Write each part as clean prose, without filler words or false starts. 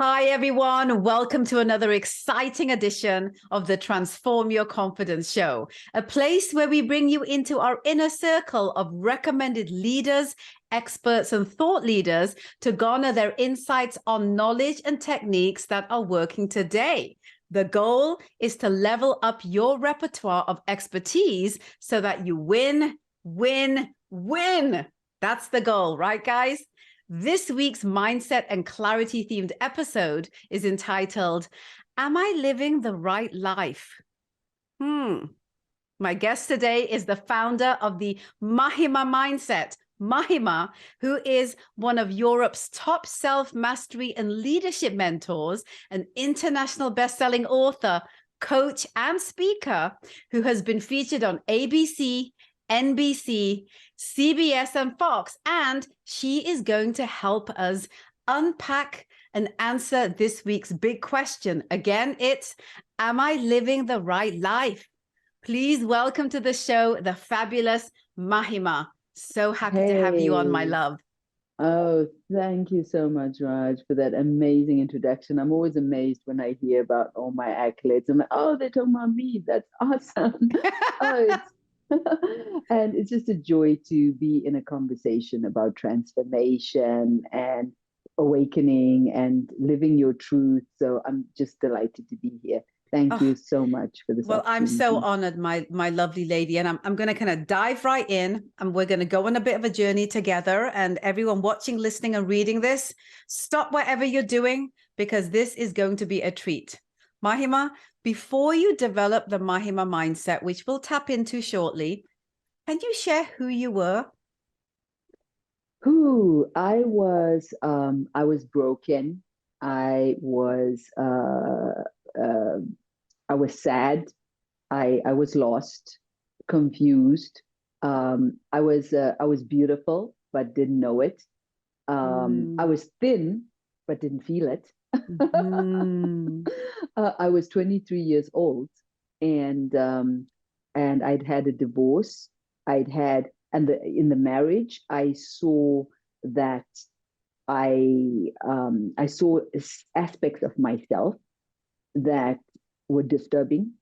Hi, everyone. Welcome to another exciting edition of the Transform Your Confidence Show, a place where we bring you into our inner circle of recommended leaders, experts, and thought leaders to garner their insights on knowledge and techniques that are working today. The goal is to level up your repertoire of expertise so that you win, win, win. That's the goal, right, guys? This week's mindset and clarity themed episode is entitled, Am I Living the Right Life? My guest today is the founder of the Mahima Mindset, Mahima, who is one of Europe's top self-mastery and leadership mentors, an international best-selling author, coach, and speaker who has been featured on ABC, NBC, CBS, and Fox. And she is going to help us unpack and answer this week's big question. Again, it's, am I living the right life? Please welcome to the show, the fabulous Mahima. So happy to have you on, my love. Oh, thank you so much, Raj, for that amazing introduction. I'm always amazed when I hear about all my accolades. I'm like, oh, they're talking about me. That's awesome. And it's just a joy to be in a conversation about transformation and awakening and living your truth. So I'm just delighted to be here. Thank you so much for this. Well, I'm so honored, my lovely lady. And I'm going to kind of dive right in, and we're going to go on a bit of a journey together. And everyone watching, listening, and reading this, stop whatever you're doing, because this is going to be a treat. Mahima, before you develop the Mahima mindset, which we'll tap into shortly, can you share who you were? Who I was broken. I was sad. I was lost, confused. I was beautiful, but didn't know it. I was thin, but didn't feel it. I was 23 years old, and I'd had a divorce. In the marriage, I saw that I saw aspects of myself that were disturbing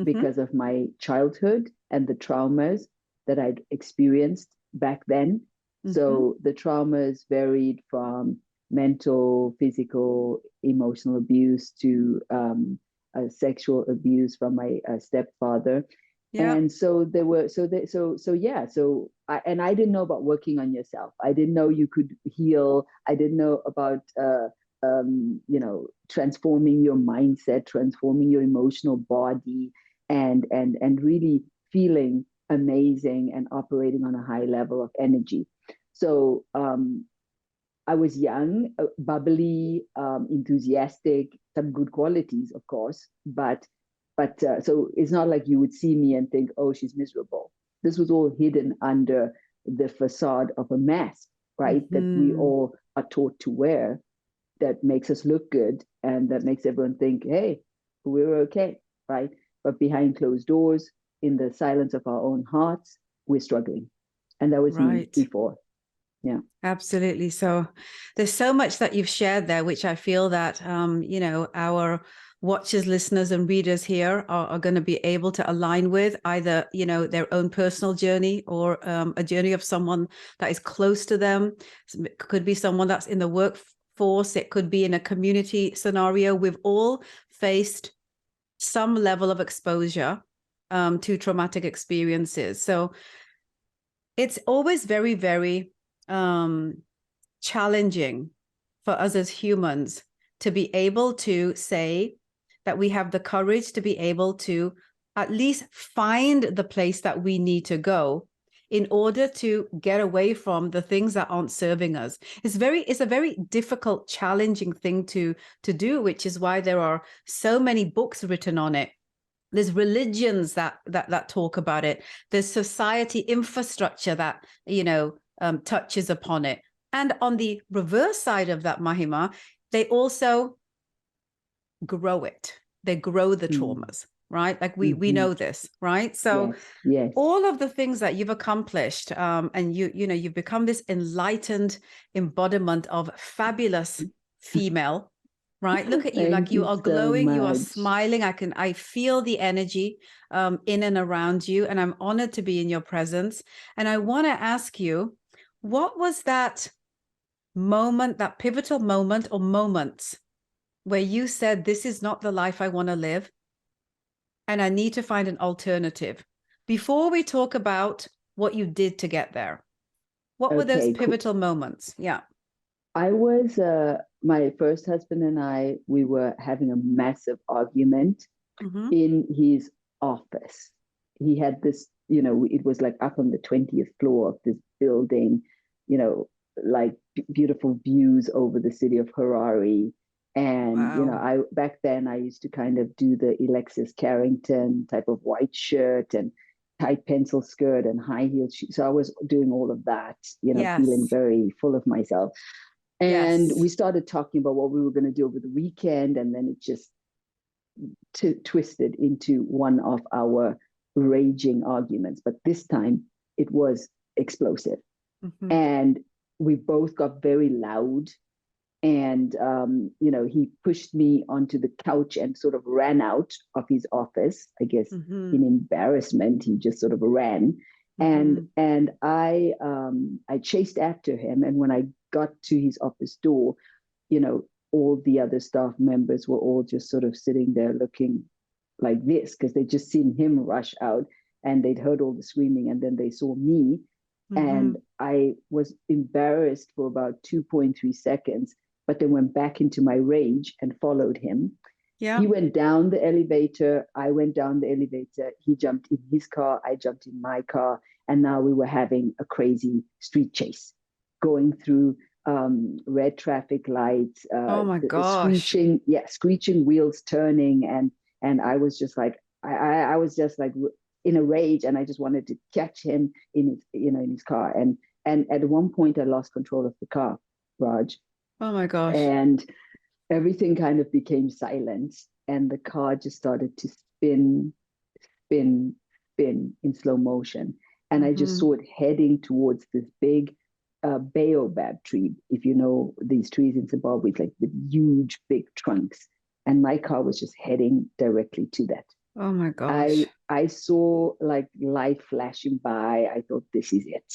because of my childhood and the traumas that I'd experienced back then. So the traumas varied from mental, physical, emotional abuse to sexual abuse from my stepfather. Yeah. And so there were, I didn't know about working on yourself. I didn't know you could heal. I didn't know about, transforming your mindset, transforming your emotional body, and really feeling amazing and operating on a high level of energy. So I was young, bubbly, enthusiastic, some good qualities, of course, but so it's not like you would see me and think, oh, she's miserable. This was all hidden under the facade of a mask, right? That we all are taught to wear, that makes us look good and that makes everyone think, hey, we're okay, right? But behind closed doors, in the silence of our own hearts, we're struggling. And that was me before. Yeah, absolutely. So there's so much that you've shared there, which I feel that, our watchers, listeners, and readers here are going to be able to align with, either, their own personal journey or a journey of someone that is close to them. It could be someone that's in the workforce. It could be in a community scenario. We've all faced some level of exposure to traumatic experiences. So it's always very, very challenging for us as humans to be able to say that we have the courage to be able to at least find the place that we need to go in order to get away from the things that aren't serving us. It's a very difficult, challenging thing to do, which is why there are so many books written on it. There's religions that talk about it. There's society infrastructure that, touches upon it. And on the reverse side of that, Mahima, they also grow it. They grow the traumas, right? Like we know this, right? So yes. All of the things that you've accomplished, and you've become this enlightened embodiment of fabulous female, right? Look at you, like Thank you you are so glowing, you are much. smiling. I feel the energy in and around you, and I'm honored to be in your presence. And I want to ask you, what was that moment, that pivotal moment or moments where you said, this is not the life I want to live, and I need to find an alternative? Before we talk about what you did to get there, what were those Okay, cool. pivotal moments? Yeah. I was my first husband and I, we were having a massive argument Mm-hmm. in his office. He had this, you know, it was like up on the 20th floor of this building, you know, like beautiful views over the city of Harare. And, you know, Wow. I back then I used to kind of do the Alexis Carrington type of white shirt and tight pencil skirt and high heel shoes. So I was doing all of that, you know, feeling Yes. very full of myself. And we Yes. started talking about what we were going to do over the weekend. And then it just twisted into one of our raging arguments. But this time it was explosive. Mm-hmm. And we both got very loud. And, you know, he pushed me onto the couch and sort of ran out of his office, I guess, Mm-hmm. in embarrassment. He just sort of ran. Mm-hmm. And I chased after him. And when I got to his office door, you know, all the other staff members were all just sort of sitting there looking like this because they'd just seen him rush out and they'd heard all the screaming, and then they saw me. Mm-hmm. And I was embarrassed for about 2.3 seconds, but then went back into my rage and followed him. Yeah. He went down the elevator. I went down the elevator. He jumped in his car. I jumped in my car. And now we were having a crazy street chase, going through red traffic lights, Oh my the gosh. screeching, yeah, screeching wheels turning. And I was just like, I was just like in a rage, and I just wanted to catch him in his, you know, in his car. And at one point I lost control of the car, Raj, Oh my gosh. and everything kind of became silent, and the car just started to spin, spin, spin in slow motion. And I just Mm-hmm. saw it heading towards this big baobab tree. If you know these trees in Zimbabwe, it's like with huge, big trunks. And my car was just heading directly to that. Oh my gosh. I saw like light flashing by. I thought, this is it.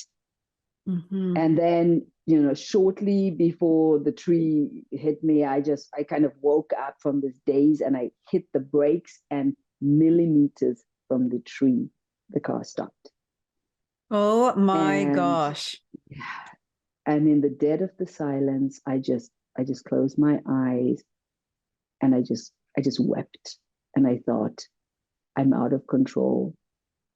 Mm-hmm. And then, you know, shortly before the tree hit me, I kind of woke up from this daze, and I hit the brakes, and millimeters from the tree, the car stopped. Oh my And gosh. and in the dead of the silence, I just closed my eyes, and I just wept. And I thought, I'm out of control,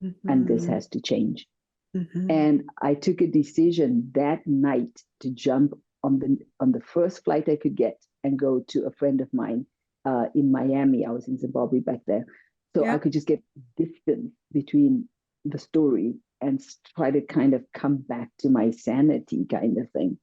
and this Mm-hmm. has to change. Mm-hmm. And I took a decision that night to jump on the first flight I could get and go to a friend of mine in Miami. I was in Zimbabwe back there, so I Yeah. could just get distance between the story and try to kind of come back to my sanity, kind of thing.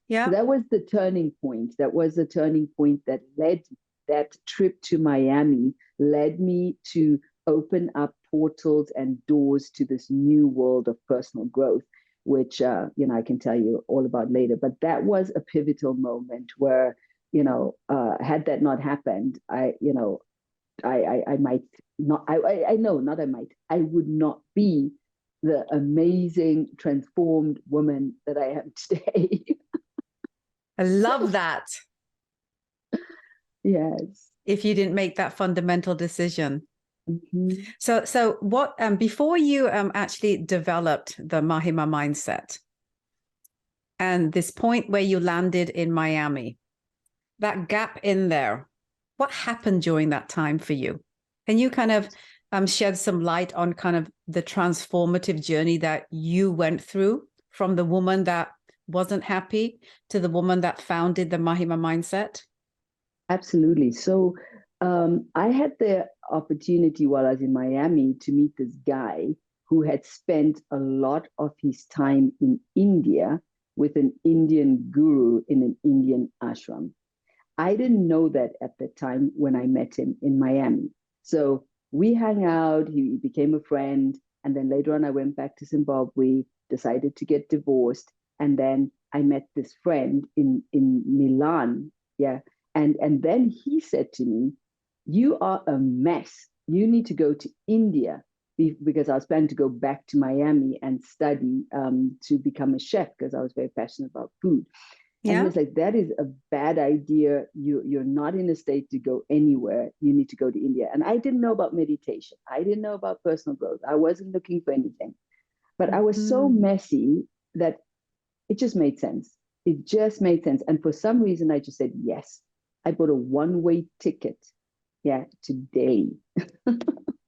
So Yeah. that was the turning point. That was the turning point that led that trip to Miami led me to open up portals and doors to this new world of personal growth, which you know, I can tell you all about later. But that was a pivotal moment where, you know, had that not happened, I, you know, I might not. I know, not I might. I would not be the amazing transformed woman that I am today. I love that. Yes. If you didn't make that fundamental decision. Mm-hmm. So what before you actually developed the Mahima mindset and this point where you landed in Miami, that gap in there, what happened during that time for you? Can you kind of shed some light on kind of the transformative journey that you went through from the woman that wasn't happy to the woman that founded the Mahima mindset? Absolutely. So I had the opportunity while I was in Miami to meet this guy who had spent a lot of his time in India with an Indian guru in an Indian ashram. I didn't know that at the time when I met him in Miami. So we hung out, he became a friend. And then later on, I went back to Zimbabwe, decided to get divorced. And then I met this friend in Milan. Yeah. And then he said to me, you are a mess. You need to go to India, because I was planning to go back to Miami and study to become a chef, because I was very passionate about food. And he Yeah. was like, that is a bad idea. You're not in a state to go anywhere. You need to go to India. And I didn't know about meditation. I didn't know about personal growth. I wasn't looking for anything. But I was so Mhm. messy that it just made sense. It just made sense. And for some reason, I just said yes. I bought a one-way ticket, yeah, to Delhi.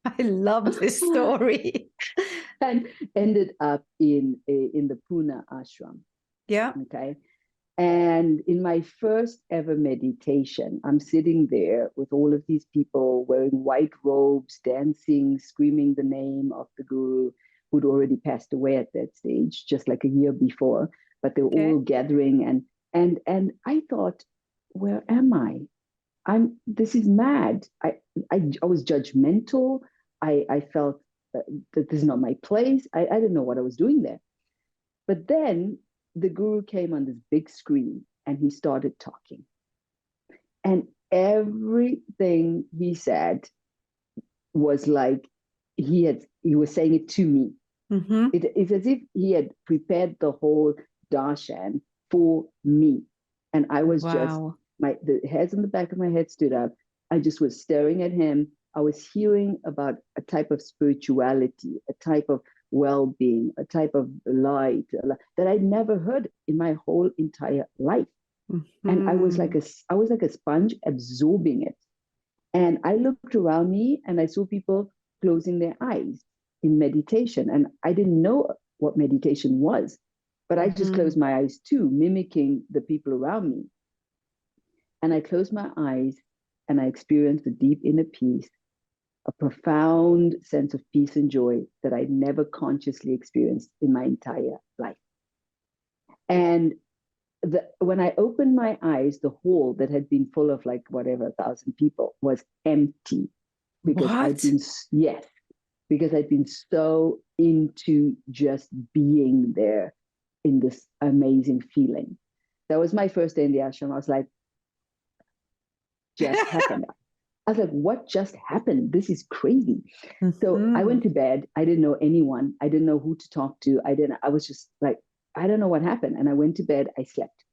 I love this story. And ended up in the Pune ashram. Yeah. Okay. And in my first ever meditation, I'm sitting there with all of these people wearing white robes, dancing, screaming the name of the guru who'd already passed away at that stage, just like a year before. But they were all Okay. gathering, and I thought, where am I? This is mad. I was judgmental. I felt that this is not my place. I didn't know what I was doing there. But then the guru came on this big screen and he started talking. And everything he said was like he was saying it to me. Mm-hmm. It's as if he had prepared the whole darshan for me. And I was just, Wow. the hairs on the back of my head stood up. I just was staring at him. I was hearing about a type of spirituality, a type of well-being, a type of light that I'd never heard in my whole entire life. And Mm-hmm. I was like a sponge absorbing it. And I looked around me and I saw people closing their eyes in meditation. And I didn't know what meditation was, but I just Mm-hmm. closed my eyes too, mimicking the people around me. And I closed my eyes and I experienced a deep inner peace, a profound sense of peace and joy that I never consciously experienced in my entire life. And when I opened my eyes, the hall that had been full of like whatever 1,000 people was empty, because What? yes, because I'd been so into just being there in this amazing feeling. That was my first day in the ashram. I was like, just happened. I was like, what just happened? This is crazy. So I Mm-hmm. went to bed. I didn't know anyone. I didn't know who to talk to. I was just like, I don't know what happened. And I went to bed. I slept.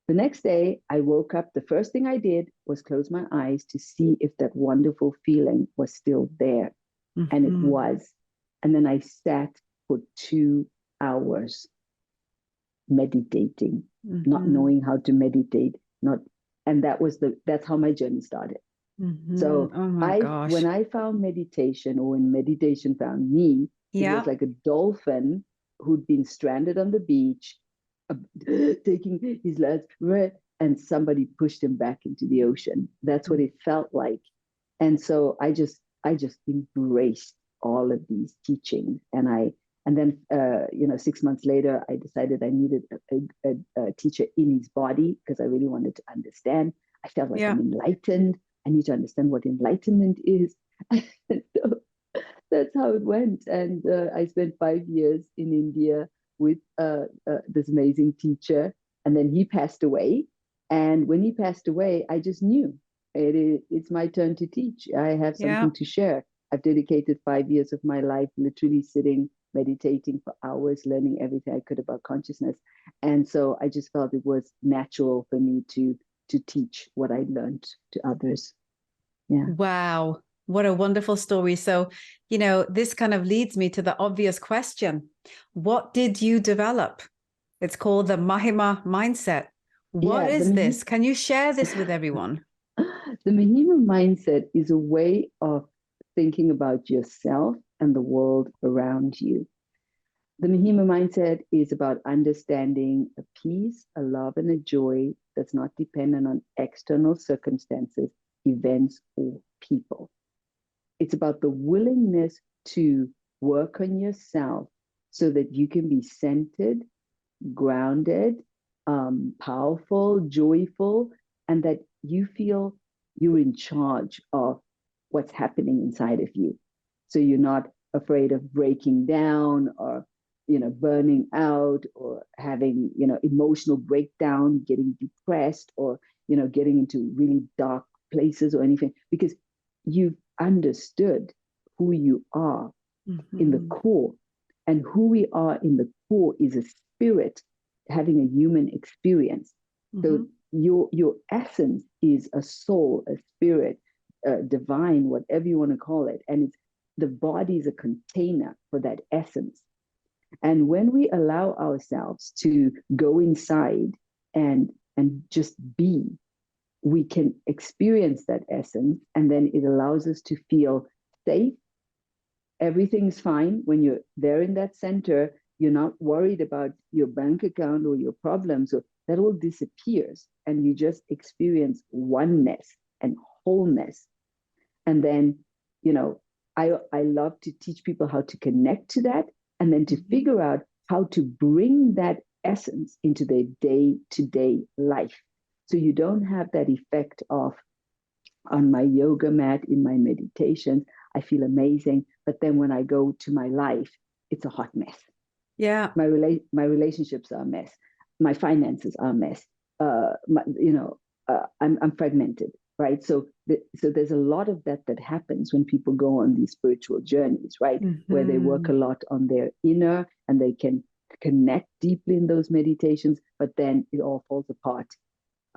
The next day, I woke up. The first thing I did was close my eyes to see if that wonderful feeling was still there. And it Mm-hmm. was. And then I sat for 2 hours meditating, not Mm-hmm. knowing how to meditate, not, and that's how my journey started. Mm-hmm. So Oh my when gosh. I found meditation, or when meditation found me, it was Yeah. like a dolphin who'd been stranded on the beach, uh, taking his last breath, and somebody pushed him back into the ocean. That's what it felt like. And so I just embraced all of these teachings, and then 6 months later I decided I needed a teacher in his body, because I really wanted to understand. I felt like Yeah. I'm enlightened. I need to understand what enlightenment is. So that's how it went. And I spent 5 years in India with this amazing teacher. And then he passed away. And when he passed away, I just knew it's my turn to teach. I have Yeah. something to share. I've dedicated 5 years of my life literally sitting, meditating for hours, learning everything I could about consciousness. And so I just felt it was natural for me to teach what I learned to others. Yeah. Wow. What a wonderful story. So, this kind of leads me to the obvious question. What did you develop? It's called the Mahima Mindset. What Yeah, is this? Can you share this with everyone? the Mahima mindset is a way of thinking about yourself and the world around you. The Mahima mindset is about understanding a peace, a love, and a joy that's not dependent on external circumstances, events, or people. It's about the willingness to work on yourself so that you can be centered, grounded, powerful, joyful, and that you feel you're in charge of what's happening inside of you. So you're not afraid of breaking down, or burning out, or having emotional breakdown, getting depressed, or getting into really dark places or anything, because you've understood who you are in the core. And who we are in the core is a spirit having a human experience. So your essence is a soul, a spirit, divine, whatever you want to call it. And the body is a container for that essence. And when we allow ourselves to go inside and just be, we can experience that essence, and then it allows us to feel safe. Everything's fine when you're there in that center. You're not worried about your bank account or your problems. So that all disappears, and you just experience oneness and wholeness. And then, I love to teach people how to connect to that, and then to figure out how to bring that essence into their day-to-day life. So you don't have that effect of, on my yoga mat, in my meditations, I feel amazing. But then when I go to my life, it's a hot mess. Yeah. My relationships are a mess. My finances are a mess. I'm fragmented, right? So there's a lot of that happens when people go on these spiritual journeys, right? Where they work a lot on their inner, and they can connect deeply in those meditations, but then it all falls apart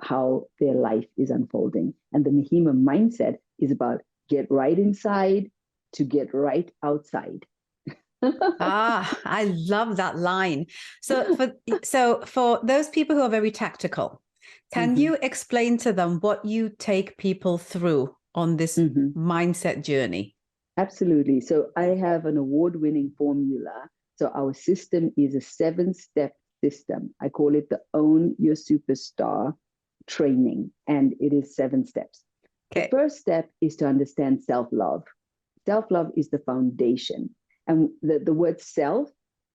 how their life is unfolding. And the Mahima mindset is about get right inside to get right outside. I love that line. So for those people who are very tactical, can you explain to them what you take people through on this mindset journey? Absolutely. So I have an award-winning formula. So our system is a 7-step system. I call it the Own Your Superstar training, and it is 7 steps. Okay. The first step is to understand self-love. Self-love is the foundation. And the word self,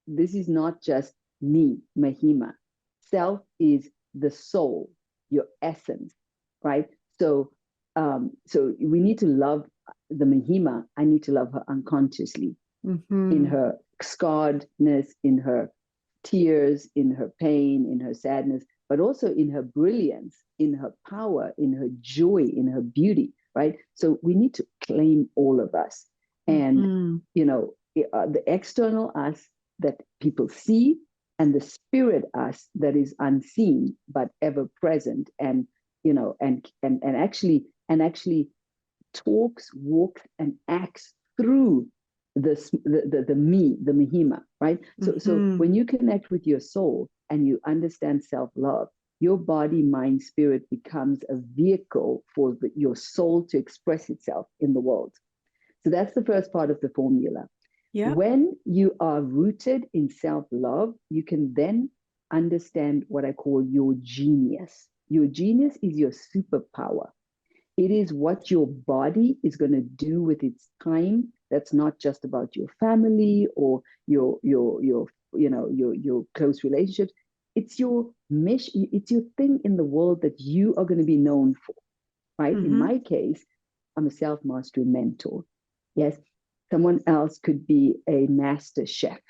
this is not just me, Mahima. Self is the soul, your essence, right? So we need to love the Mahima. I need to love her unconsciously, in her scarredness, in her tears, in her pain, in her sadness, but also in her brilliance, in her power, in her joy, in her beauty, right? So we need to claim all of us. And, the external us that people see, and the spirit us that is unseen but ever present, and actually talks, walks, and acts through the me, the Mahima, right? So when you connect with your soul and you understand self-love, your body, mind, spirit becomes a vehicle for your soul to express itself in the world. So that's the first part of the formula. Yeah. When you are rooted in self-love, you can then understand what I call your genius. Your genius is your superpower. It is what your body is going to do with its time. That's not just about your family or your close relationships. It's your mission. It's your thing in the world that you are going to be known for, right? In my case, I'm a self-mastery mentor. Yes. Someone else could be a master chef.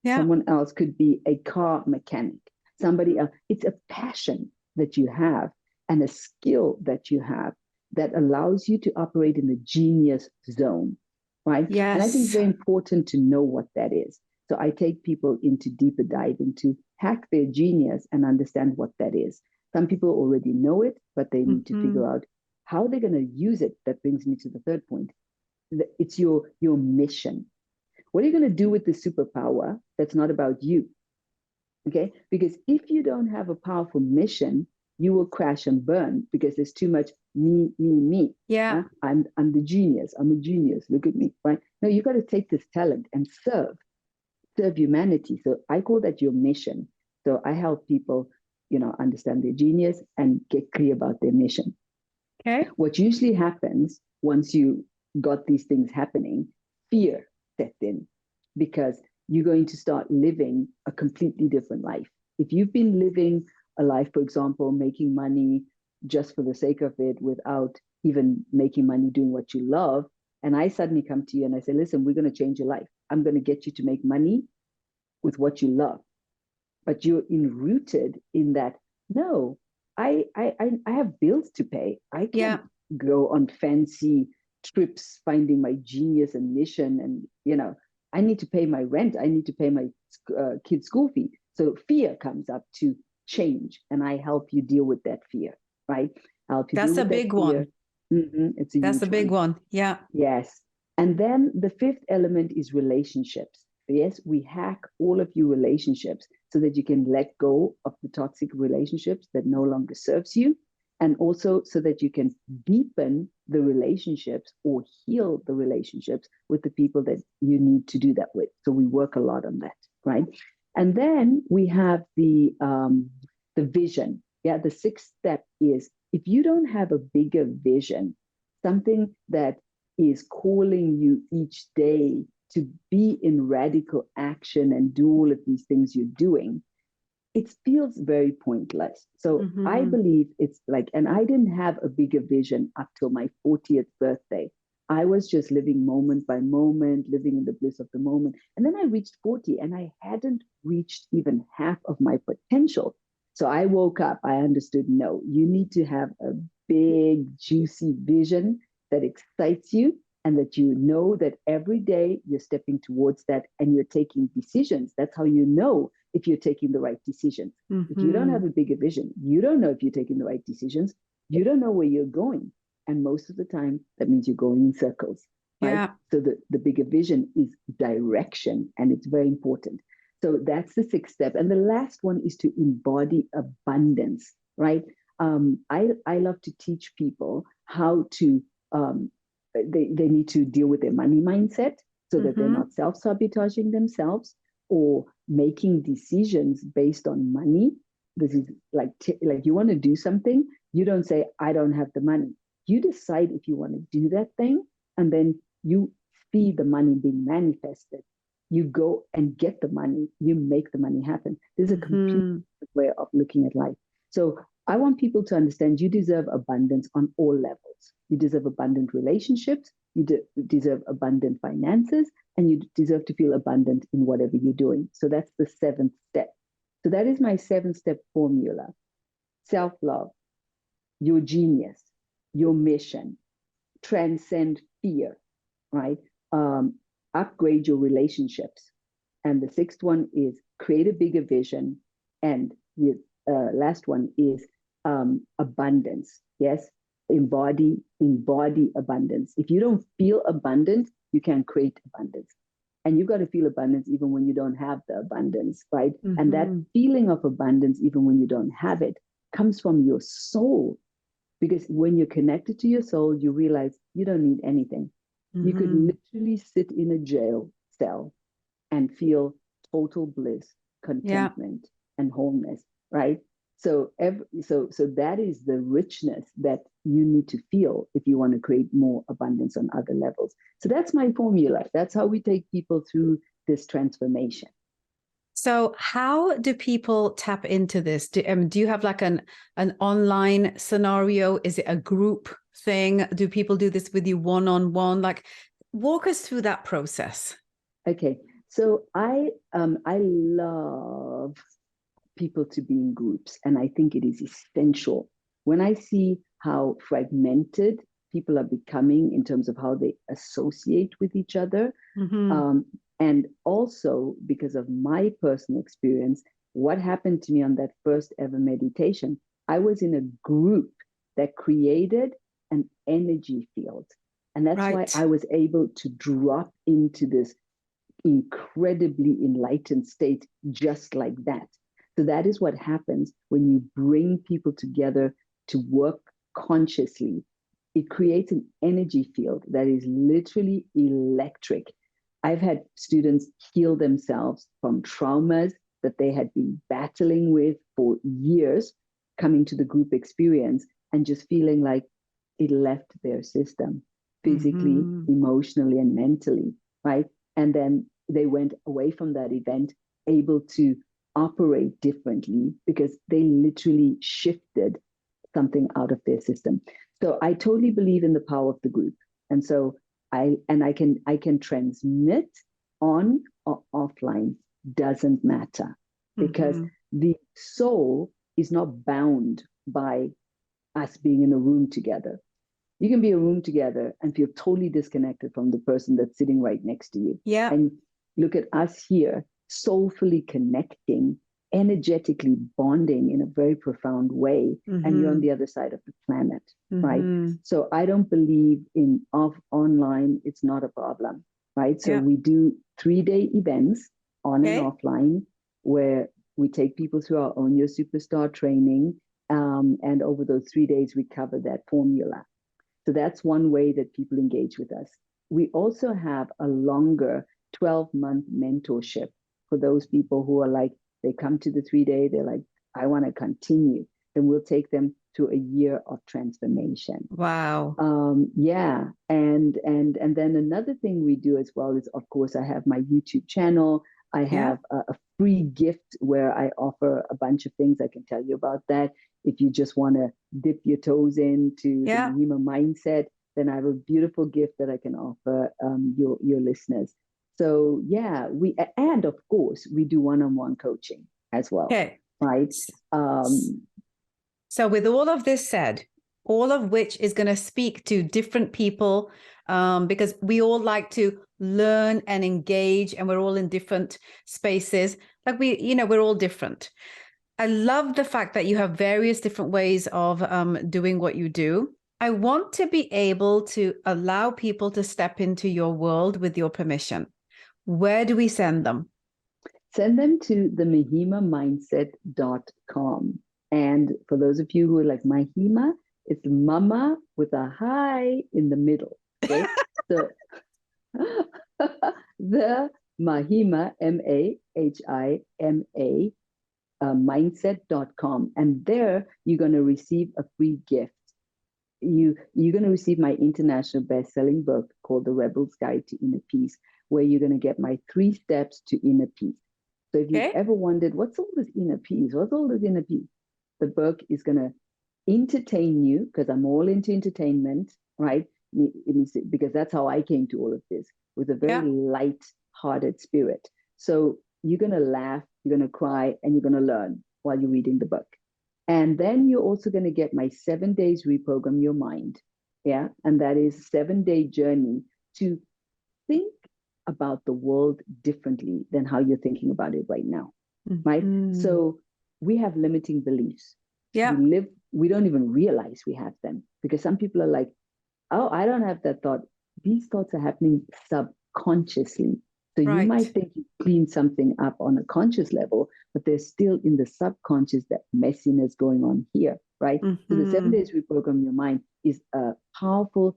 Yeah. Someone else could be a car mechanic. Somebody else. It's a passion that you have and a skill that you have that allows you to operate in the genius zone, right? Yes. And I think it's very important to know what that is. So I take people into deeper diving to hack their genius and understand what that is. Some people already know it, but they need to figure out how they're going to use it. That brings me to the third point. It's your mission. What are you going to do with the superpower that's not about you? Okay? Because if you don't have a powerful mission, you will crash and burn because there's too much me. Yeah. I'm the genius. I'm a genius. Look at me, right? No, you got to take this talent and serve humanity. So I call that your mission. So I help people, understand their genius and get clear about their mission. Okay. What usually happens once you got these things happening, fear sets in, because you're going to start living a completely different life. If you've been living a life, for example, making money just for the sake of it without even making money doing what you love, and I suddenly come to you and I say, listen, we're going to change your life. I'm going to get you to make money with what you love. But you're rooted in that, no, I have bills to pay. I Yeah. can't go on fancy trips finding my genius and mission, and I need to pay my rent. I need to pay my kid's school fee. So fear comes up to change, and I help you deal with that fear, right? I help you deal That's a with that big fear. one. It's a That's a huge big one. one. Yeah. Yes. And then the fifth element is relationships. Yes, we hack all of your relationships so that you can let go of the toxic relationships that no longer serves you, and also so that you can deepen the relationships or heal the relationships with the people that you need to do that with. So we work a lot on that, right? And then we have the vision. Yeah, the sixth step is, if you don't have a bigger vision, something that is calling you each day to be in radical action and do all of these things you're doing, it feels very pointless. So I believe it's like, and I didn't have a bigger vision up till my 40th birthday. I was just living moment by moment, living in the bliss of the moment. And then I reached 40 and I hadn't reached even half of my potential. So I woke up, I understood, no, you need to have a big, juicy vision that excites you, and that you know that every day you're stepping towards that and you're taking decisions. That's how you know if you're taking the right decisions. If you don't have a bigger vision, you don't know if you're taking the right decisions. You don't know where you're going. And most of the time, that means you're going in circles, right? Yeah. So the bigger vision is direction, and it's very important. So that's the sixth step. And the last one is to embody abundance, right? I love to teach people how to, they need to deal with their money mindset so that they're not self-sabotaging themselves or making decisions based on money. This is like you want to do something, you don't say, I don't have the money. You decide if you want to do that thing, and then you see the money being manifested. You go and get the money, you make the money happen. There's a complete way of looking at life. So I want people to understand you deserve abundance on all levels. You deserve abundant relationships, you deserve abundant finances, and you deserve to feel abundant in whatever you're doing. So that's the seventh step. So that is my 7-step formula. Self-love, your genius, your mission, transcend fear, right? Upgrade your relationships. And the sixth one is create a bigger vision. And the last one is abundance. Yes, embody abundance. If you don't feel abundant, you can create abundance. And you've got to feel abundance even when you don't have the abundance, right? And that feeling of abundance, even when you don't have it, comes from your soul. Because when you're connected to your soul, you realize you don't need anything. You could literally sit in a jail cell and feel total bliss, contentment, and wholeness, right? So that is the richness that you need to feel if you want to create more abundance on other levels. So that's my formula. That's how we take people through this transformation. So how do people tap into this? Do you have like an online scenario? Is it a group thing? Do people do this with you one-on-one? Like, walk us through that process. Okay. So I love people to be in groups, and I think it is essential. When I see how fragmented people are becoming in terms of how they associate with each other, and also because of my personal experience, what happened to me on that first ever meditation, I was in a group that created an energy field. And that's why I was able to drop into this incredibly enlightened state just like that. So that is what happens when you bring people together to work consciously. It creates an energy field that is literally electric. I've had students heal themselves from traumas that they had been battling with for years, coming to the group experience and just feeling like it left their system physically, emotionally, and mentally, right? And then they went away from that event able to operate differently because they literally shifted something out of their system. So I totally believe in the power of the group. And so I can transmit on or offline, doesn't matter, because the soul is not bound by us being in a room together. You can be in a room together and feel totally disconnected from the person that's sitting right next to you. Yeah. And look at us here, soulfully connecting, energetically bonding in a very profound way. And you're on the other side of the planet, right? So I don't believe in online. It's not a problem, right? So we do 3-day events on and offline where we take people through our Own Your Superstar training. And over those 3 days, we cover that formula. So that's one way that people engage with us. We also have a longer 12-month mentorship for those people who are like, they come to the 3-day, they're like, I want to continue. Then we'll take them to a year of transformation. Wow. Yeah. And then another thing we do as well is, of course, I have my YouTube channel. I have a free gift where I offer a bunch of things. I can tell you about that. If you just want to dip your toes into the Mahima Mindset, then I have a beautiful gift that I can offer your listeners. So yeah, and of course we do one-on-one coaching as well. Okay. Right. So with all of this said, all of which is going to speak to different people, because we all like to learn and engage, and we're all in different spaces. Like we're all different. I love the fact that you have various different ways of doing what you do. I want to be able to allow people to step into your world with your permission. Where do we send them? Send them to the mahimaprojectcom. And for those of you who are like Mahima, it's mama with a hi in the middle. Okay. So the Mahima, MAHIMA, mindset.com. And there you're going to receive a free gift. You're going to receive my international best-selling book called The Rebel's Guide to Inner Peace, where you're going to get my 3 steps to inner peace. So if you've ever wondered, what's all this inner peace? What's all this inner peace? The book is going to entertain you, because I'm all into entertainment, right? Because that's how I came to all of this, with a very light-hearted spirit. So you're going to laugh, you're going to cry, and you're going to learn while you're reading the book. And then you're also going to get my 7 days reprogram your mind. Yeah. And that is a 7-day journey to think about the world differently than how you're thinking about it right now. Right. So we have limiting beliefs. Yeah. We don't even realize we have them, because some people are like, oh, I don't have that thought. These thoughts are happening subconsciously. So you might think you clean something up on a conscious level, but there's still in the subconscious that messiness going on here, right? So the 7 days reprogram your mind is a powerful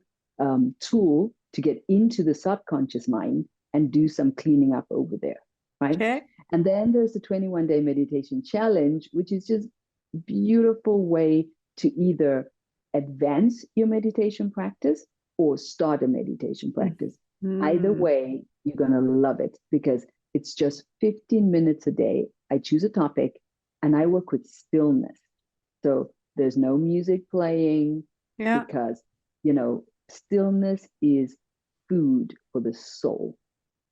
tool to get into the subconscious mind and do some cleaning up over there, right? Okay. And then there's the 21-day meditation challenge, which is just a beautiful way to either advance your meditation practice or start a meditation practice. Either way, you're going to love it, because it's just 15 minutes a day. I choose a topic and I work with stillness. So there's no music playing, because, stillness is food for the soul.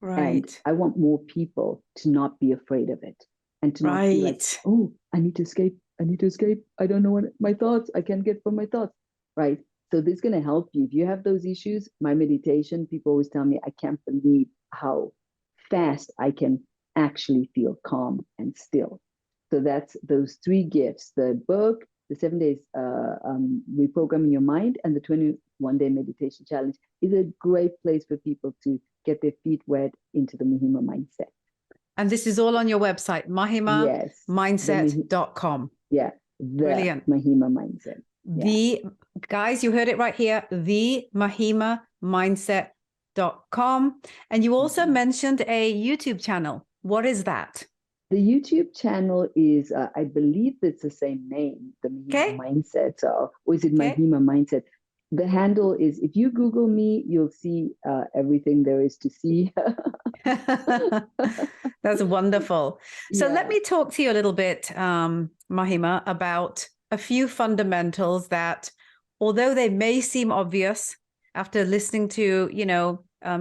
Right. And I want more people to not be afraid of it, and to not be like, oh, I need to escape. I need to escape. I don't know what my thoughts. I can't get from my thoughts. Right. So this is going to help you. If you have those issues, my meditation, people always tell me, I can't believe how fast I can actually feel calm and still. So that's those 3 gifts: the book, the 7 days reprogramming your mind, and the 21-day meditation challenge is a great place for people to get their feet wet into the Mahima mindset. And this is all on your website, mahimaprojectcom. Yeah, brilliant. Mahima mindset. Guys, you heard it right here, the mahimaprojectcom. And you also mentioned a YouTube channel. What is that? The YouTube channel is, I believe it's the same name, the Mahima Mindset. Or is it Mahima Mindset? The handle is, if you Google me, you'll see everything there is to see. That's wonderful. So let me talk to you a little bit, Mahima, about a few fundamentals that, although they may seem obvious after listening to,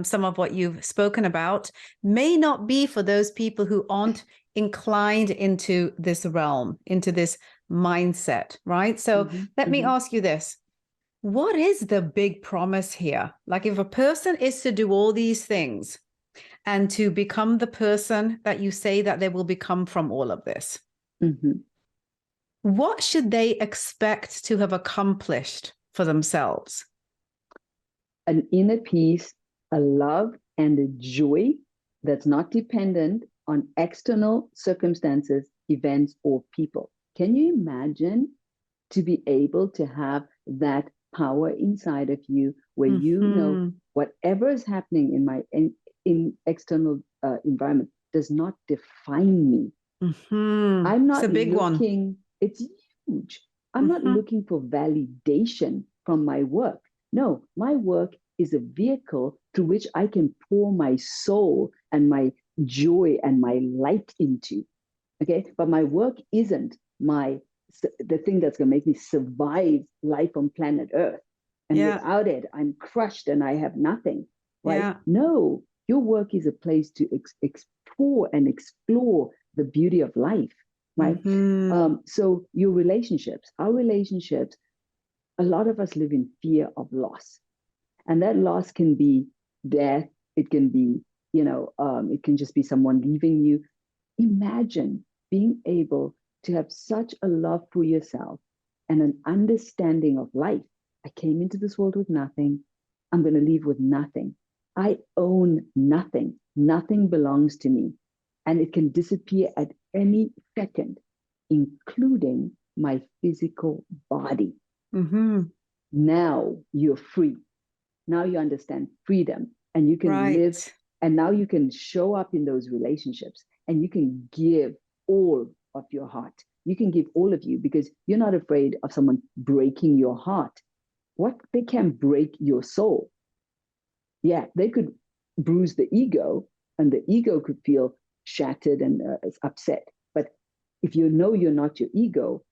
some of what you've spoken about, may not be for those people who aren't inclined into this realm, into this mindset, right? So let me ask you this. What is the big promise here? Like if a person is to do all these things and to become the person that you say that they will become from all of this, what should they expect to have accomplished for themselves? An inner peace, a love, and a joy that's not dependent on external circumstances, events, or people. Can you imagine to be able to have that power inside of you where you know whatever is happening in external environment does not define me? I'm It's not a big looking, one. it's huge. I'm not looking for validation from my work. No, my work is a vehicle through which I can pour my soul and my joy and my light into. Okay. But my work isn't the thing that's going to make me survive life on planet Earth. And without it, I'm crushed and I have nothing. Right? No, your work is a place to explore and explore the beauty of life. Right? So your relationships, our relationships, a lot of us live in fear of loss. And that loss can be death. It can be, it can just be someone leaving you. Imagine being able to have such a love for yourself and an understanding of life. I came into this world with nothing. I'm going to leave with nothing. I own nothing. Nothing belongs to me. And it can disappear at any second, including my physical body. Now you're free. Now you understand freedom and you can live. And now you can show up in those relationships and you can give all of your heart. You can give all of you because you're not afraid of someone breaking your heart. What they can break your soul. Yeah, they could bruise the ego and the ego could feel shattered and upset. But if you know you're not your ego,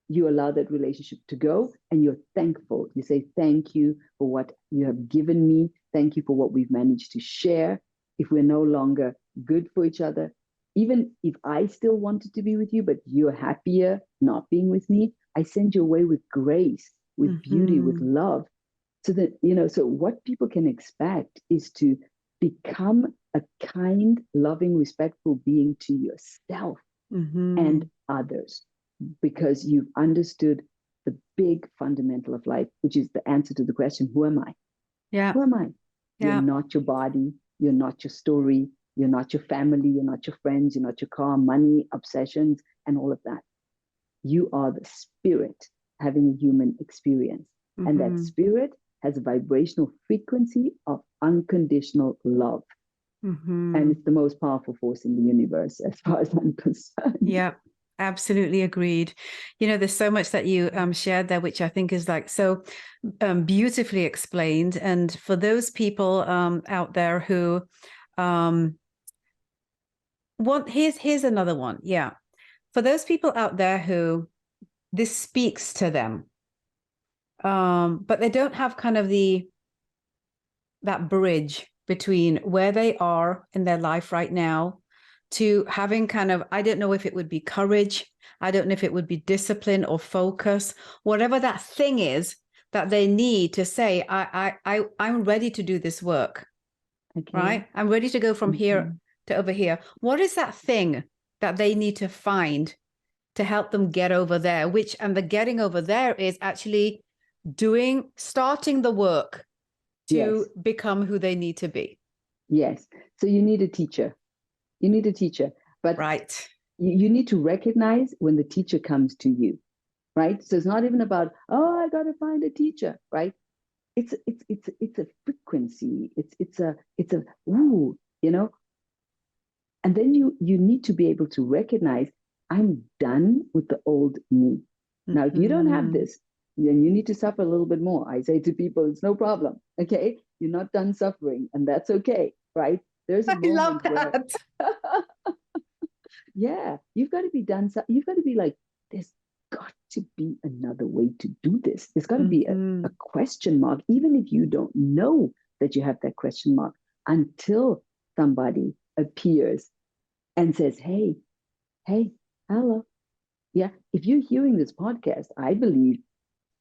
you allow that relationship to go and you're thankful. You say, thank you for what you have given me. Thank you for what we've managed to share. If we're no longer good for each other, even if I still wanted to be with you, but you're happier not being with me, I send you away with grace, with beauty, with love. So that, so what people can expect is to become a kind, loving, respectful being to yourself and others, because you've understood the big fundamental of life, which is the answer to the question, who am I? Yeah. Who am I? You're not your body. You're not your story. You're not your family. You're not your friends. You're not your car, money, obsessions, and all of that. You are the spirit having a human experience. And that spirit has a vibrational frequency of unconditional love. And it's the most powerful force in the universe, as far as I'm concerned. Yeah, absolutely agreed. There's so much that you shared there, which I think is like so beautifully explained. And for those people out there who here's another one. Yeah. For those people out there who this speaks to them, but they don't have kind of that bridge between where they are in their life right now to having kind of, I don't know if it would be courage. I don't know if it would be discipline or focus, whatever that thing is that they need to say, I'm ready to do this work, right? I'm ready to go from here to over here. What is that thing that they need to find to help them get over there? And the getting over there is actually starting the work to become who they need to be. Yes. So you need a teacher. You need a teacher. But you need to recognize when the teacher comes to you, right? So it's not even about, oh, I got to find a teacher, right? It's a frequency. It's a ooh, and then you need to be able to recognize, I'm done with the old me. Now, if you don't have this, then you need to suffer a little bit more. I say to people, it's no problem. Okay. You're not done suffering, and that's okay. Right. There's a moment where yeah, you've got to be done. You've got to be like, there's got to be another way to do this. There's got to be a question mark, even if you don't know that you have that question mark, until somebody appears and says, hey, hello, Yeah. If you're hearing this podcast, I believe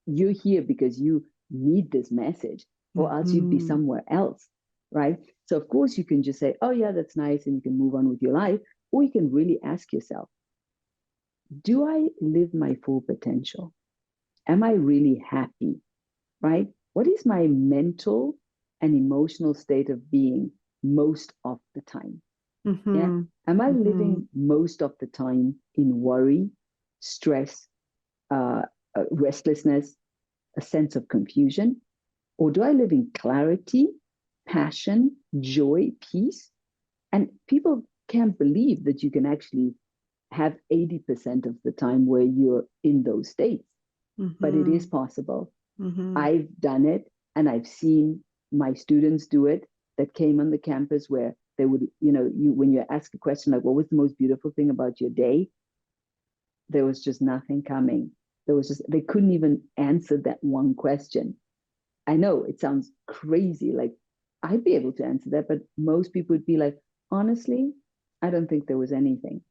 you're here because you need this message, or else you'd be Mm-hmm. somewhere else, right? So, of course, you can just say, oh, yeah, that's nice, and you can move on with your life. Or you can really ask yourself, do I live my full potential? Am I really happy, right? What is my mental and emotional state of being most of the time? Yeah. Mm-hmm. Am I Mm-hmm. living most of the time in worry, stress, uh, restlessness, a sense of confusion? Or do I live in clarity, passion, joy, peace? And people can't believe that you can actually have 80% of the time where you're in those states, but it is Mm-hmm. possible. Mm-hmm. I've done it, and I've seen my students do it that came on the campus where they would, when you ask a question like, what was the most beautiful thing about your day? There was just nothing coming. They couldn't even answer that one question. I know it sounds crazy. Like, I'd be able to answer that, but most people would be like, honestly, I don't think there was anything.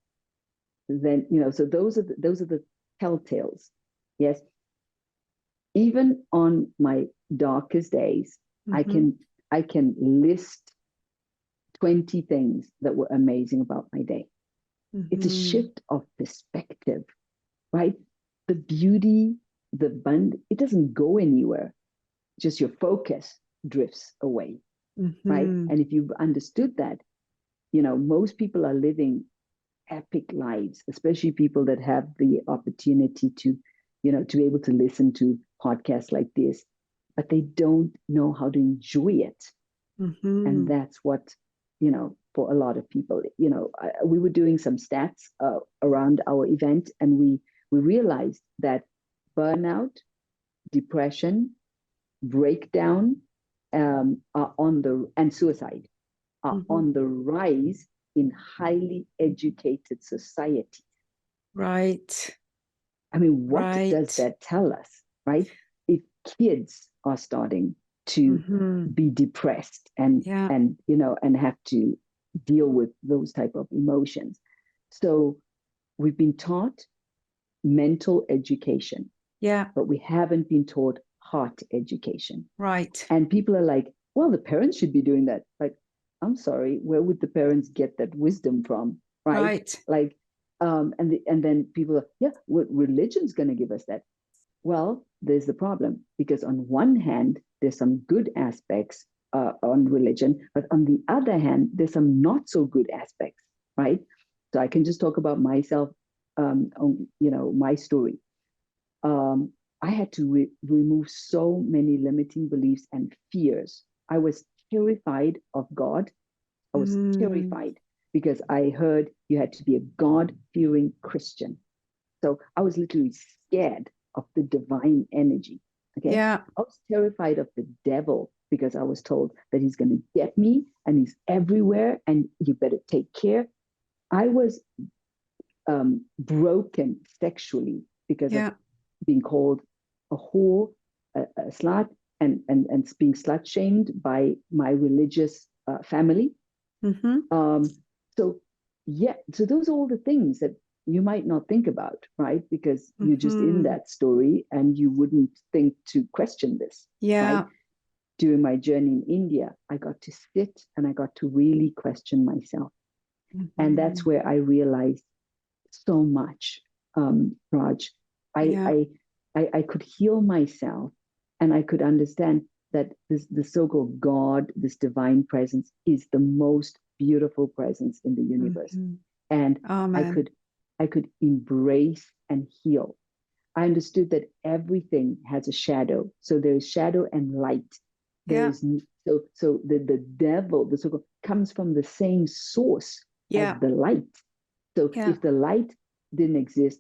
Then, so those are the telltales. Yes. Even on my darkest days, I Mm-hmm. can I can list 20 things that were amazing about my day. It's a Mm-hmm. shift of perspective, right? The beauty, the bund, it doesn't go anywhere. Just your focus drifts away, right? Mm-hmm. And if you've understood that, most people are living epic lives, especially people that have the opportunity to be able to listen to podcasts like this, but they don't know how to enjoy it. And Mm-hmm. that's what, for a lot of people, we were doing some stats around our event, and we realized that burnout, depression, breakdown, are on the and suicide are Mm-hmm. on the rise in highly educated society. Right. I mean, what does Right. that tell us, right? If kids are starting to Mm-hmm. be depressed and Yeah. and and have to deal with those type of emotions, so we've been taught mental education, Yeah. but we haven't been taught heart education. Right. And people are like, well, the parents should be doing that. Like, I'm sorry, where would the parents get that wisdom from? Right? Right. Like, and then people are, yeah, what religion's going to give us that? Well, there's the problem, because on one hand, there's some good aspects on religion, but on the other hand, there's some not so good aspects, right? So I can just talk about myself, my story. um, I had to remove so many limiting beliefs and fears. I was terrified of God. I was Mm. terrified because I heard you had to be a God fearing Christian. So I was literally scared of the divine energy. Okay. Yeah. I was terrified of the devil because I was told that he's going to get me and he's everywhere and you better take care. I was broken sexually because of Yeah. being called a whore, a slut, and being slut shamed by my religious family. Mm-hmm. Um, so, yeah, so those are all the things that you might not think about, right? Because you're just in Mm-hmm. that story and you wouldn't think to question this, right? Yeah. During my journey in India, I got to sit and I got to really question myself. And Mm-hmm. that's where I realized so much, Raj. I, Yeah. I I could heal myself, and I could understand that the so-called God, this divine presence, is the most beautiful presence in the universe, Mm-hmm. and I Amen. could I could embrace and heal. I understood that everything has a shadow, so there is shadow and light. There Yeah. is so the devil, the so-called, comes from the same source as Yeah. the light. So Yeah. if the light didn't exist,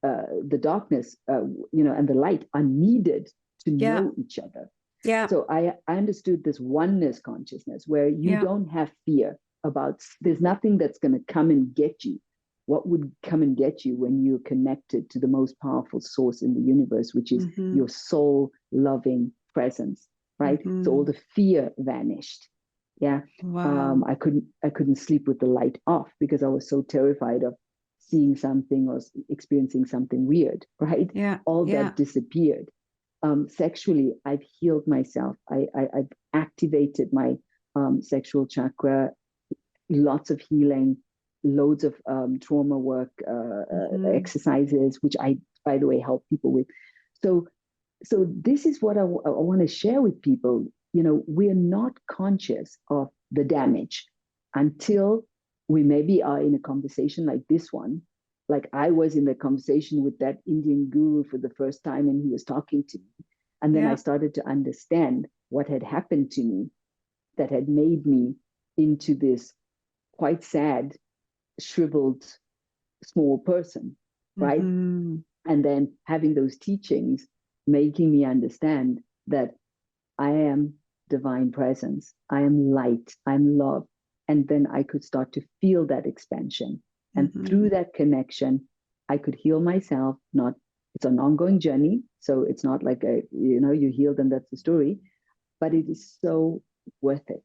the darkness, and the light are needed to Yeah. know each other. Yeah. So I understood this oneness consciousness where you Yeah. don't have fear about, there's nothing that's going to come and get you. What would come and get you when you're connected to the most powerful source in the universe, which is Mm-hmm. your soul loving presence, right? So all Mm-hmm. the fear vanished. Yeah. Wow. I couldn't sleep with the light off because I was so terrified of seeing something or experiencing something weird, right? Yeah. All Yeah. that disappeared. Sexually, I've healed myself. I've activated my sexual chakra, lots of healing, loads of trauma work, exercises, which I, by the way, help people with. So this is what I want to share with people. You know, we're not conscious of the damage until we maybe are in a conversation like this one. Like I was in the conversation with that Indian guru for the first time, and he was talking to me. And then I started to understand what had happened to me that had made me into this quite sad, shriveled, small person, right? Mm-hmm. And then having those teachings making me understand that I am divine presence, I am light, I'm love. And then I could start to feel that expansion. And through that connection, I could heal myself. Not, it's an ongoing journey. So it's not like you healed and that's the story, but it is so worth it,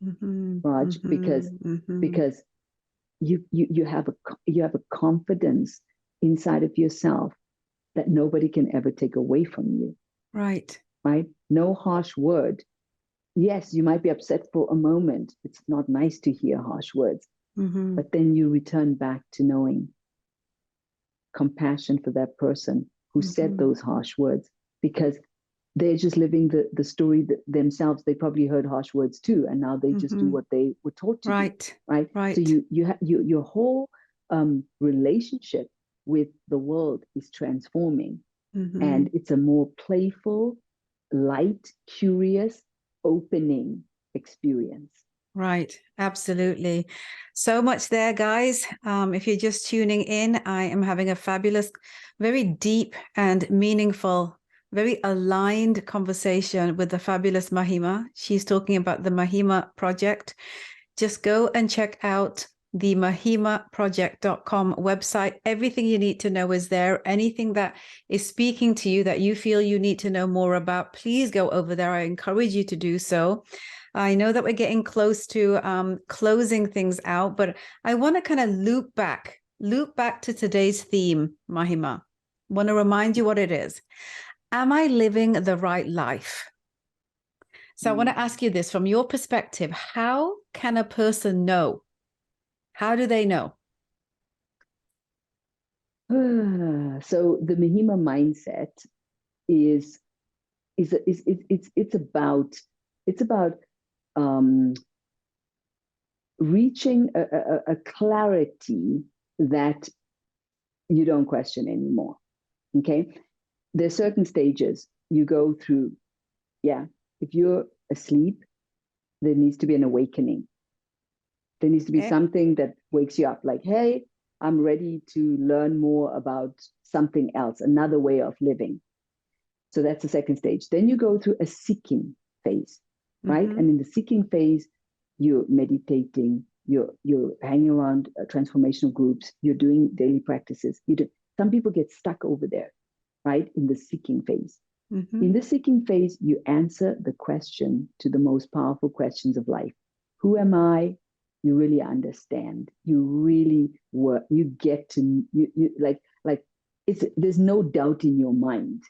Raj, because you have a confidence inside of yourself that nobody can ever take away from you. Right. Right? No harsh word. Yes, you might be upset for a moment. It's not nice to hear harsh words. But then you return back to knowing compassion for that person who said those harsh words, because they're just living the story themselves. They probably heard harsh words too, and now they just do what they were taught to do. Right. So your whole relationship with the world is transforming, and it's a more playful, light, curious, opening experience. Right. Absolutely. So much there, guys. If you're just tuning in, I am having a fabulous, very deep and meaningful, very aligned conversation with the fabulous Mahima. She's talking about the Mahima Project. Just go and check out the mahimaprojectcom website. Everything you need to know is there. Anything that is speaking to you that you feel you need to know more about, please go over there. I encourage you to do so. I know that we're getting close to closing things out, but I want to kind of loop back to today's theme, Mahima. I want to remind you what it is. Am I living the right life? So I want to ask you this from your perspective. How can a person know? How do they know? So the Mahima mindset is it's about reaching a clarity that you don't question anymore. Okay, there's certain stages you go through. Yeah, if you're asleep, there needs to be an awakening. There needs to be something that wakes you up, like, hey, I'm ready to learn more about something else, another way of living. So that's the second stage. Then you go through a seeking phase, right? And in the seeking phase, you're meditating, you're hanging around transformational groups, you're doing daily practices. Some people get stuck over there, right? In the seeking phase. In the seeking phase, you answer the question to the most powerful questions of life. Who am I? You really understand. You really work. You get to there's no doubt in your mind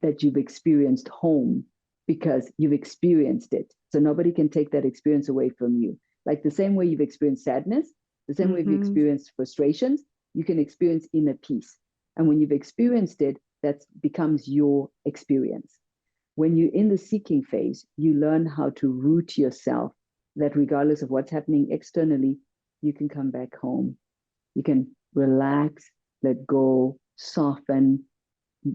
that you've experienced home because you've experienced it. So nobody can take that experience away from you. Like the same way you've experienced sadness, the same way you've experienced frustrations, you can experience inner peace. And when you've experienced it, that becomes your experience. When you're in the seeking phase, you learn how to root yourself, that regardless of what's happening externally, you can come back home. You can relax, let go, soften,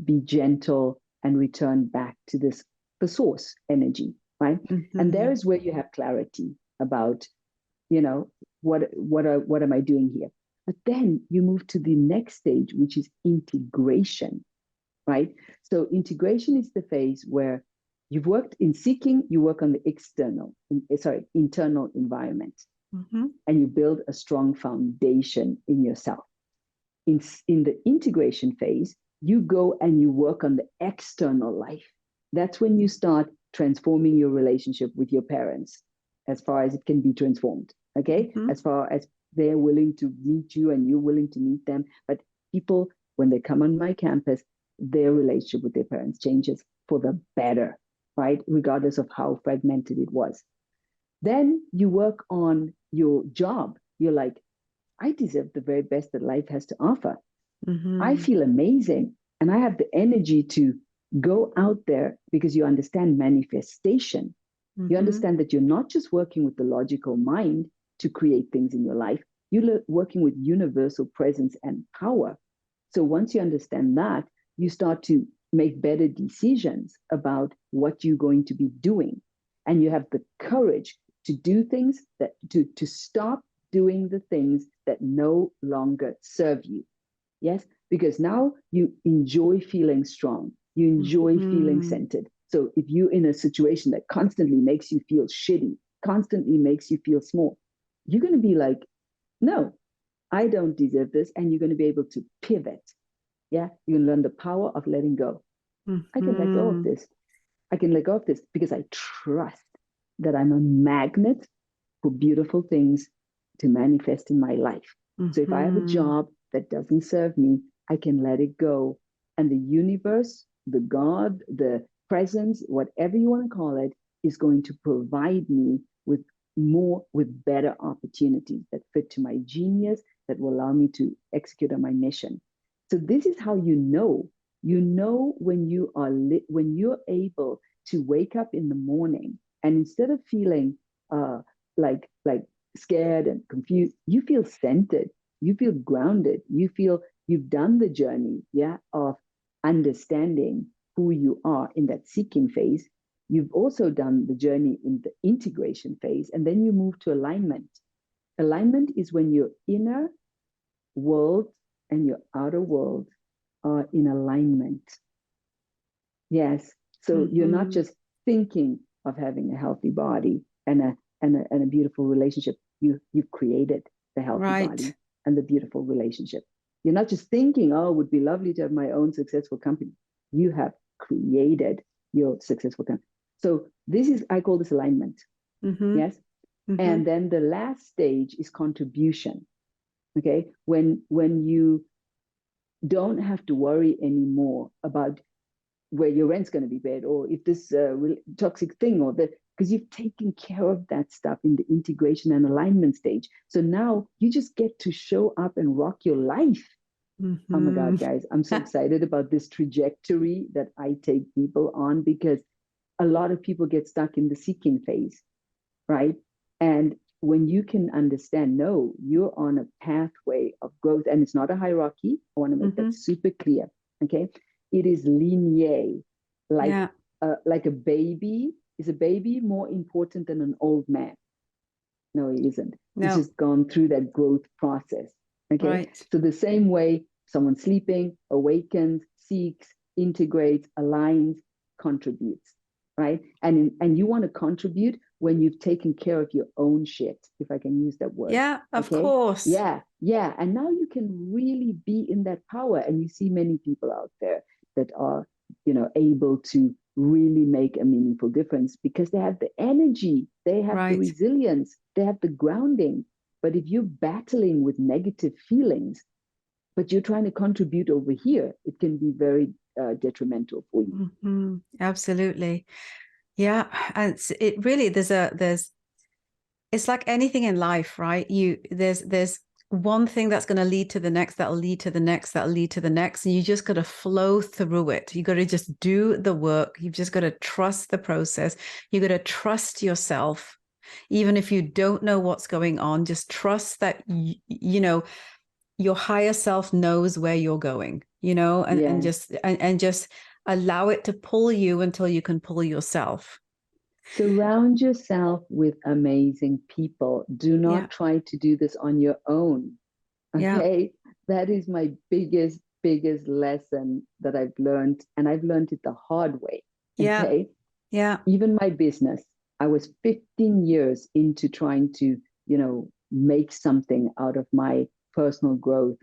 be gentle, and return back to the source energy, right? And there is where you have clarity about, what am I doing here? But then you move to the next stage, which is integration, right? So integration is the phase where you've worked in seeking, you work on the internal environment, and you build a strong foundation in yourself. In the integration phase, you go and you work on the external life. That's when you start transforming your relationship with your parents as far as it can be transformed, okay? As far as they're willing to meet you and you're willing to meet them. But people, when they come on my campus, their relationship with their parents changes for the better, right? Regardless of how fragmented it was. Then you work on your job. You're like, I deserve the very best that life has to offer. I feel amazing. And I have the energy to go out there because you understand manifestation. You understand that you're not just working with the logical mind to create things in your life, you're working with universal presence and power. So once you understand that, you start to make better decisions about what you're going to be doing. And you have the courage to do things that to stop doing the things that no longer serve you. Yes, because now you enjoy feeling strong. You enjoy feeling centered. So if you're in a situation that constantly makes you feel shitty, constantly makes you feel small, you're going to be like, no, I don't deserve this. And you're going to be able to pivot. Yeah, you can learn the power of letting go. I can let go of this. I can let go of this because I trust that I'm a magnet for beautiful things to manifest in my life. So if I have a job that doesn't serve me, I can let it go. And the universe, the God, the presence, whatever you want to call it, is going to provide me with better opportunities that fit to my genius, that will allow me to execute on my mission. So this is how you know when you're able to wake up in the morning and instead of feeling like scared and confused, you feel centered, you feel grounded, you feel you've done the journey, of understanding who you are in that seeking phase. You've also done the journey in the integration phase, and then you move to alignment. Alignment is when your inner world and your outer world are in alignment. Yes. So you're not just thinking of having a healthy body and a beautiful relationship. You've created the healthy body and the beautiful relationship. You're not just thinking, oh, it would be lovely to have my own successful company. You have created your successful company. So I call this alignment. Yes. And then the last stage is contribution. Okay. When you don't have to worry anymore about where your rent's going to be paid, or if this toxic thing, or that, because you've taken care of that stuff in the integration and alignment stage. So now you just get to show up and rock your life. Oh my God, guys, I'm so excited about this trajectory that I take people on, because a lot of people get stuck in the seeking phase, right? And when you can understand, no, you're on a pathway of growth, and it's not a hierarchy. I want to make that super clear. Okay. It is linear, like a baby. Is a baby more important than an old man? No, it isn't. No. It's just gone through that growth process. Okay. Right. So the same way someone sleeping awakens, seeks, integrates, aligns, contributes, right? And you want to contribute when you've taken care of your own shit, if I can use that word. Yeah, of course. Yeah. And now you can really be in that power. And you see many people out there that are, able to really make a meaningful difference because they have the energy, they have the resilience, they have the grounding. But if you're battling with negative feelings, but you're trying to contribute over here, it can be very detrimental for you. Absolutely. Yeah. And it really, it's like anything in life, right? There's one thing that's going to lead to the next, that'll lead to the next, that'll lead to the next. And you just got to flow through it. You got to just do the work. You've just got to trust the process. You got to trust yourself. Even if you don't know what's going on, just trust that, your higher self knows where you're going, and just allow it to pull you until you can pull yourself. Surround yourself with amazing people. Do not try to do this on your own. Okay. That is my biggest lesson that I've learned. And I've learned it the hard way. Okay. Yeah. Even my business, I was 15 years into trying to, make something out of my personal growth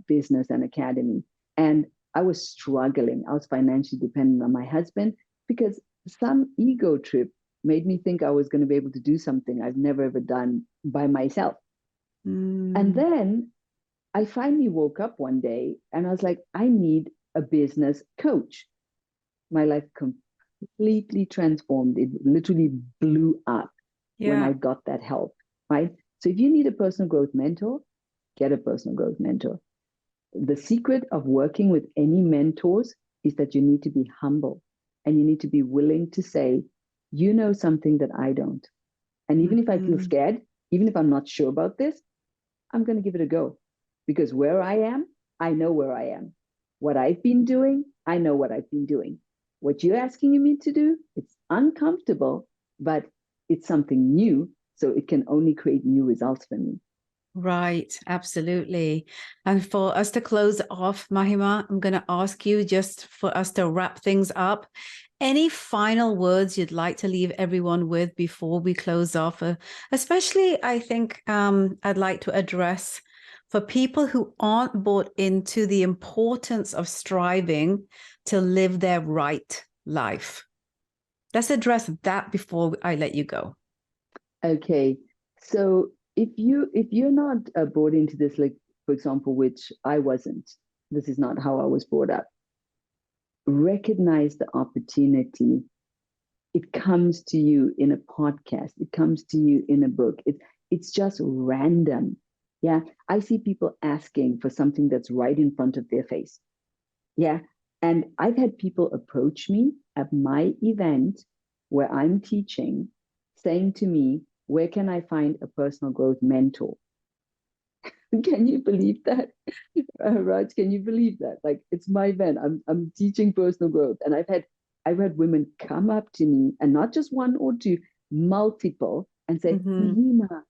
business and academy. And I was struggling. I was financially dependent on my husband because some ego trip made me think I was going to be able to do something I've never ever done by myself. And then I finally woke up one day and I was like, I need a business coach. My life completely transformed. It literally blew up when I got that help, right? So if you need a personal growth mentor, get a personal growth mentor. The secret of working with any mentors is that you need to be humble and you need to be willing to say, you know something that I don't. And even if I feel scared, even if I'm not sure about this, I'm going to give it a go. Because where I am, I know where I am. What I've been doing, I know what I've been doing. What you're asking me to do, it's uncomfortable, but it's something new. So it can only create new results for me. Right, absolutely. And for us to close off, Mahima, I'm going to ask you, just for us to wrap things up, any final words you'd like to leave everyone with before we close off? Especially, I think I'd like to address for people who aren't bought into the importance of striving to live their right life. Let's address that before I let you go. Okay, so if you're not brought into this, like for example, which I wasn't, this is not how I was brought up. Recognize the opportunity. It comes to you in a podcast. It comes to you in a book. It's just random. Yeah, I see people asking for something that's right in front of their face. Yeah, and I've had people approach me at my event where I'm teaching, saying to me, where can I find a personal growth mentor? Can you believe that? Raj, can you believe that? Like, it's my event. I'm teaching personal growth. And I've had women come up to me, and not just one or two, multiple, and say, Mahima,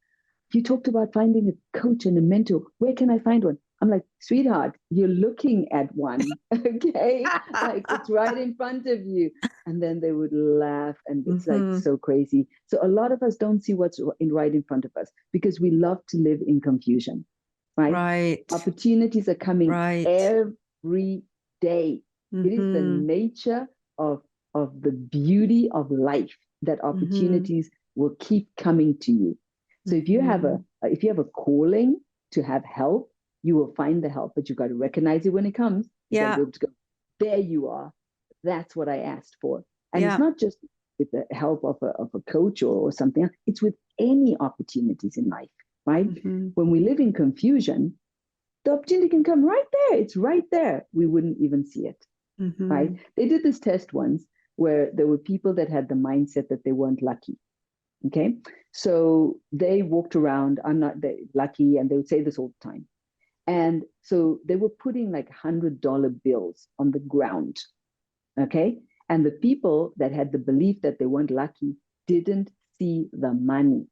you talked about finding a coach and a mentor. Where can I find one? I'm like, sweetheart, you're looking at one. Okay. Like, it's right in front of you. And then they would laugh, and it's like so crazy. So a lot of us don't see what's right in front of us because we love to live in confusion, right? Right. Opportunities are coming every day. It is the nature of the beauty of life that opportunities will keep coming to you. So if you have a calling to have help, you will find the help, but you've got to recognize it when it comes. You got to be able to go, there you are. That's what I asked for. And it's not just with the help of a coach or something else. It's with any opportunities in life, right? When we live in confusion, the opportunity can come right there. It's right there. We wouldn't even see it, right? They did this test once where there were people that had the mindset that they weren't lucky. Okay, so they walked around, I'm not lucky, and they would say this all the time. And so they were putting like $100 bills on the ground. Okay, and the people that had the belief that they weren't lucky didn't see the money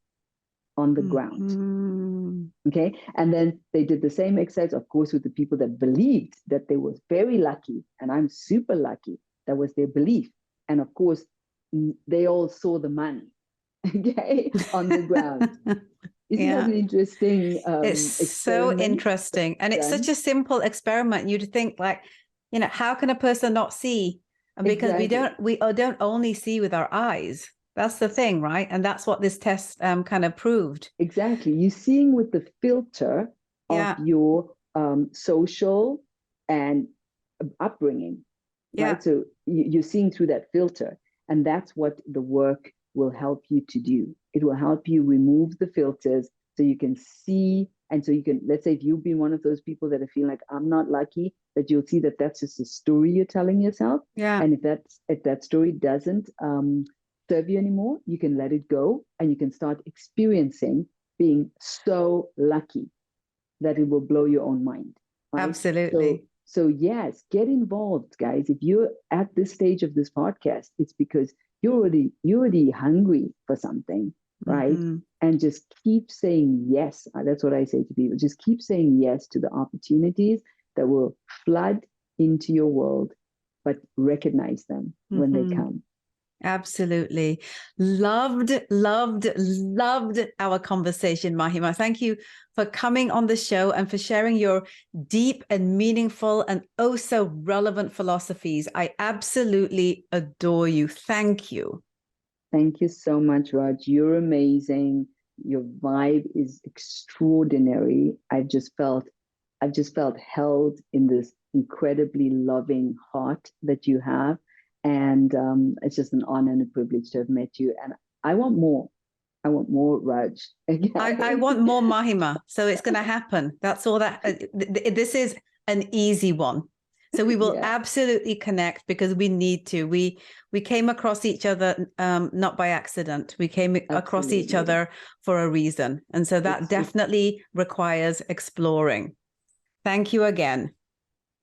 on the ground. Okay, and then they did the same exercise, of course, with the people that believed that they were very lucky, and I'm super lucky. That was their belief. And of course, they all saw the money. Okay, on the ground. Isn't that an interesting it's so interesting, and it's such a simple experiment. You'd think, like, how can a person not see? And because we don't only see with our eyes. That's the thing, right? And that's what this test kind of proved. Exactly. You're seeing with the filter of your social and upbringing, right? So you're seeing through that filter, and that's what the work will help you to do. It will help you remove the filters so you can see, and so you can, let's say if you've been one of those people that are feeling like I'm not lucky, that you'll see that that's just a story you're telling yourself. And if that story doesn't serve you anymore, you can let it go, and you can start experiencing being so lucky that it will blow your own mind. Right? Absolutely. So yes, get involved, guys. If you're at this stage of this podcast, it's because you're already hungry for something, right? And just keep saying yes. That's what I say to people. Just keep saying yes to the opportunities that will flood into your world, but recognize them when they come. Absolutely. Loved our conversation, Mahima. Thank you for coming on the show and for sharing your deep and meaningful and oh so relevant philosophies. I absolutely adore you. Thank you. Thank you so much, Raj. You're amazing. Your vibe is extraordinary. I've just felt held in this incredibly loving heart that you have. And it's just an honor and a privilege to have met you. And I want more. I want more, Raj. I want more Mahima. So it's going to happen. That's all that. This is an easy one. So we will absolutely connect because we need to. We came across each other not by accident. We came across each other for a reason. And so that definitely requires exploring. Thank you again.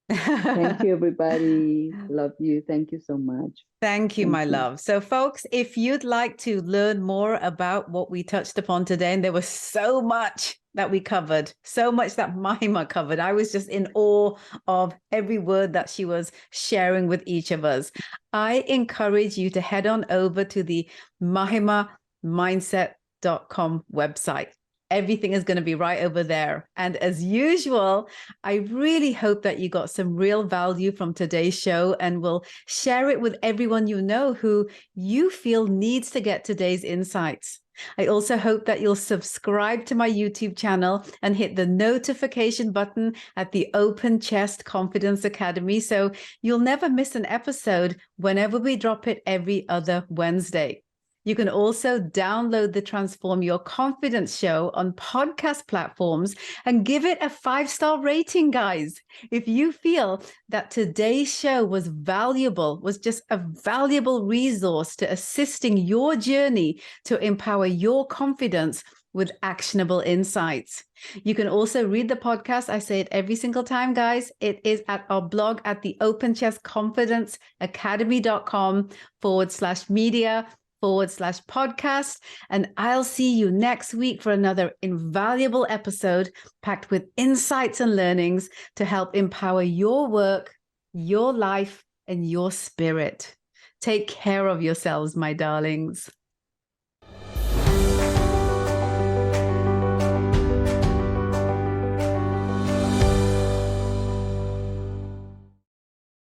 Thank you, everybody. Love you. Thank you so much. Thank you, my love. So, folks, if you'd like to learn more about what we touched upon today, and there was so much that we covered, so much that Mahima covered. I was just in awe of every word that she was sharing with each of us. I encourage you to head on over to the mahimaprojectcom website. Everything is going to be right over there. And as usual, I really hope that you got some real value from today's show and will share it with everyone you know who you feel needs to get today's insights. I also hope that you'll subscribe to my YouTube channel and hit the notification button at the Open Chest Confidence Academy so you'll never miss an episode whenever we drop it every other Wednesday. You can also download the Transform Your Confidence show on podcast platforms and give it a 5-star rating, guys. If you feel that today's show was valuable, was just a valuable resource to assisting your journey to empower your confidence with actionable insights. You can also read the podcast. I say it every single time, guys. It is at our blog at the openchestconfidenceacademy.com/media/podcast. And I'll see you next week for another invaluable episode packed with insights and learnings to help empower your work, your life, and your spirit. Take care of yourselves, my darlings.